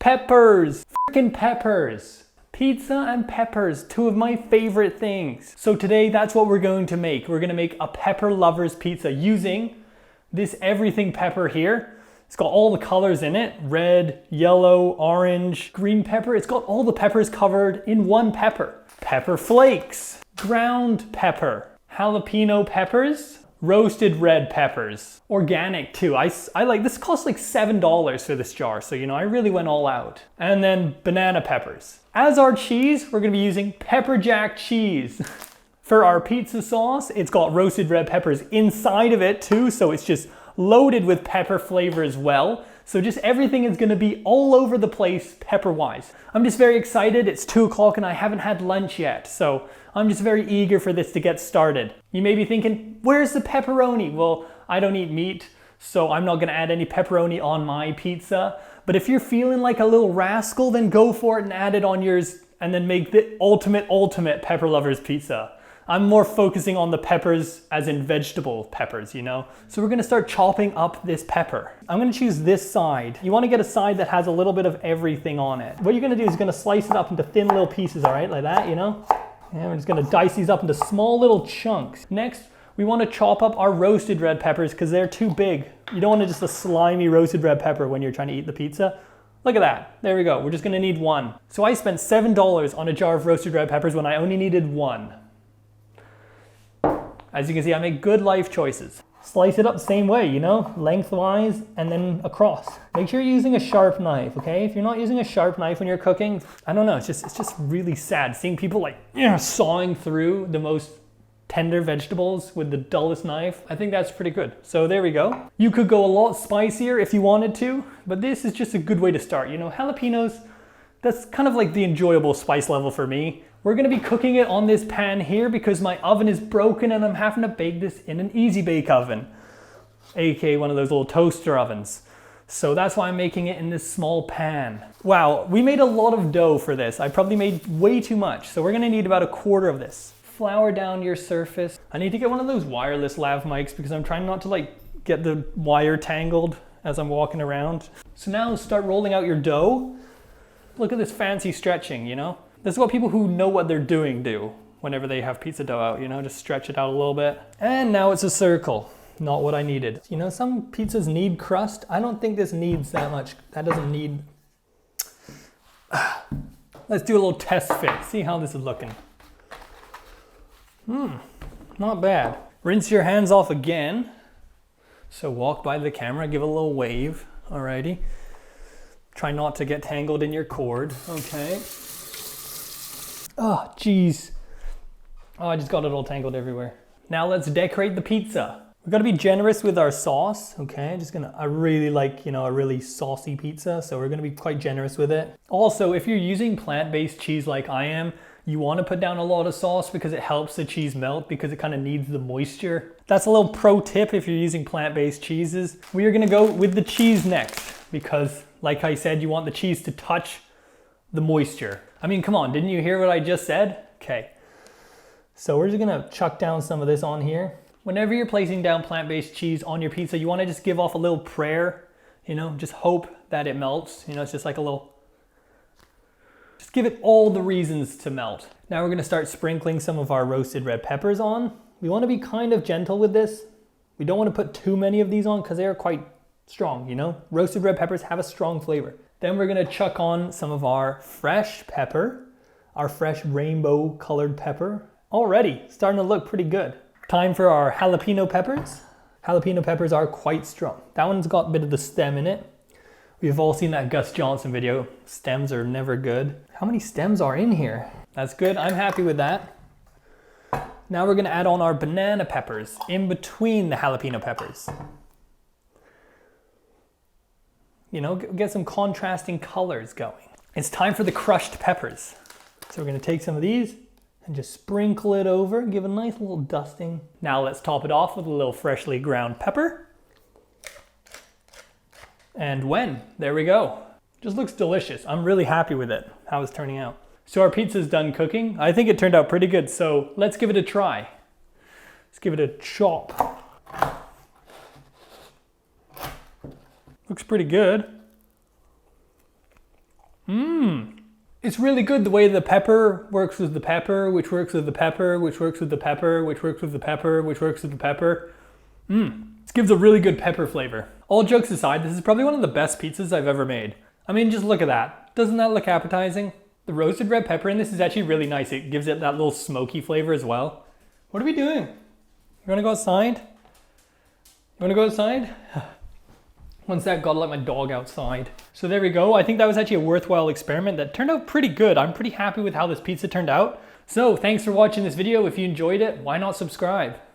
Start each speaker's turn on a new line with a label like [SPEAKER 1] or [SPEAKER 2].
[SPEAKER 1] Peppers, freaking peppers. Pizza and peppers, two of my favorite things. So today that's what we're going to make. We're gonna make a pepper lover's pizza using this everything pepper here. It's got all the colors in it, red, yellow, orange, green pepper. It's got all the peppers covered in one pepper. Pepper flakes, ground pepper, jalapeno peppers, roasted red peppers, organic too. I like, this costs like $7 for this jar. So, you know, I really went all out. And then banana peppers. As our cheese, we're gonna be using pepper jack cheese. For our pizza sauce, it's got roasted red peppers inside of it too. So it's just loaded with pepper flavor as well. So just everything is gonna be all over the place pepper-wise. I'm just very excited. It's 2 o'clock and I haven't had lunch yet. So I'm just very eager for this to get started. You may be thinking, where's the pepperoni? Well, I don't eat meat, so I'm not gonna add any pepperoni on my pizza. But if you're feeling like a little rascal, then go for it and add it on yours and then make the ultimate pepper lover's pizza. I'm more focusing on the peppers as in vegetable peppers, you know? So we're gonna start chopping up this pepper. I'm gonna choose this side. You wanna get a side that has a little bit of everything on it. What you're gonna do is you're gonna slice it up into thin little pieces, all right, like that, you know? And we're just gonna dice these up into small little chunks. Next, we wanna chop up our roasted red peppers because they're too big. You don't want just a slimy roasted red pepper when you're trying to eat the pizza. Look at that, there we go. We're just gonna need one. So I spent $7 on a jar of roasted red peppers when I only needed one. As you can see, I make good life choices. Slice it up the same way, you know, lengthwise and then across. Make sure you're using a sharp knife, okay? If you're not using a sharp knife when you're cooking, I don't know, it's just really sad seeing people like sawing through the most tender vegetables with the dullest knife. I think that's pretty good. So there we go. You could go a lot spicier if you wanted to, but this is just a good way to start. You know, jalapenos, that's kind of like the enjoyable spice level for me. We're gonna be cooking it on this pan here because my oven is broken and I'm having to bake this in an easy bake oven, aka one of those little toaster ovens. So that's why I'm making it in this small pan. Wow, we made a lot of dough for this. I probably made way too much. So we're gonna need about 1/4 of this. Flour down your surface. I need to get one of those wireless lav mics because I'm trying not to like get the wire tangled as I'm walking around. So now start rolling out your dough. Look at this fancy stretching, you know? This is what people who know what they're doing do whenever they have pizza dough out, you know, just stretch it out a little bit. And now it's a circle, not what I needed. You know, some pizzas need crust. I don't think this needs that much. That doesn't need. Let's do a little test fit, see how this is looking. Not bad. Rinse your hands off again. So walk by the camera, give a little wave, alrighty. Try not to get tangled in your cord, okay. Oh, geez. Oh, I just got it all tangled everywhere. Now let's decorate the pizza. We're gonna be generous with our sauce, okay? I really like, you know, a really saucy pizza, so we're gonna be quite generous with it. Also, if you're using plant-based cheese like I am, you wanna put down a lot of sauce because it helps the cheese melt because it kind of needs the moisture. That's a little pro tip if you're using plant-based cheeses. We are gonna go with the cheese next because, like I said, you want the cheese to touch the moisture. I mean, come on, didn't you hear what I just said? Okay. So we're just gonna chuck down some of this on here. Whenever you're placing down plant-based cheese on your pizza, you wanna just give off a little prayer, you know, just hope that it melts. You know, it's just like a little, just give it all the reasons to melt. Now we're gonna start sprinkling some of our roasted red peppers on. We wanna be kind of gentle with this. We don't wanna put too many of these on because they are quite strong, you know? Roasted red peppers have a strong flavor. Then we're gonna chuck on some of our fresh pepper, our fresh rainbow colored pepper. Already starting to look pretty good. Time for our jalapeno peppers. Jalapeno peppers are quite strong. That one's got a bit of the stem in it. We've all seen that Gus Johnson video. Stems are never good. How many stems are in here? That's good, I'm happy with that. Now we're gonna add on our banana peppers in between the jalapeno peppers. You know, get some contrasting colors going. It's time for the crushed peppers. So we're gonna take some of these and just sprinkle it over, give a nice little dusting. Now let's top it off with a little freshly ground pepper. And there we go. Just looks delicious. I'm really happy with it, how it's turning out. So our pizza's done cooking. I think it turned out pretty good, so let's give it a try. Let's give it a chop. Looks pretty good. It's really good the way the pepper works with the pepper, which works with the pepper, which works with the pepper, which works with the pepper, which works with the pepper. This gives a really good pepper flavor. All jokes aside, this is probably one of the best pizzas I've ever made. I mean, just look at that. Doesn't that look appetizing? The roasted red pepper in this is actually really nice. It gives it that little smoky flavor as well. What are we doing? You wanna go outside? You wanna go outside? One sec, gotta let my dog outside. So there we go. I think that was actually a worthwhile experiment that turned out pretty good. I'm pretty happy with how this pizza turned out. So thanks for watching this video. If you enjoyed it, why not subscribe?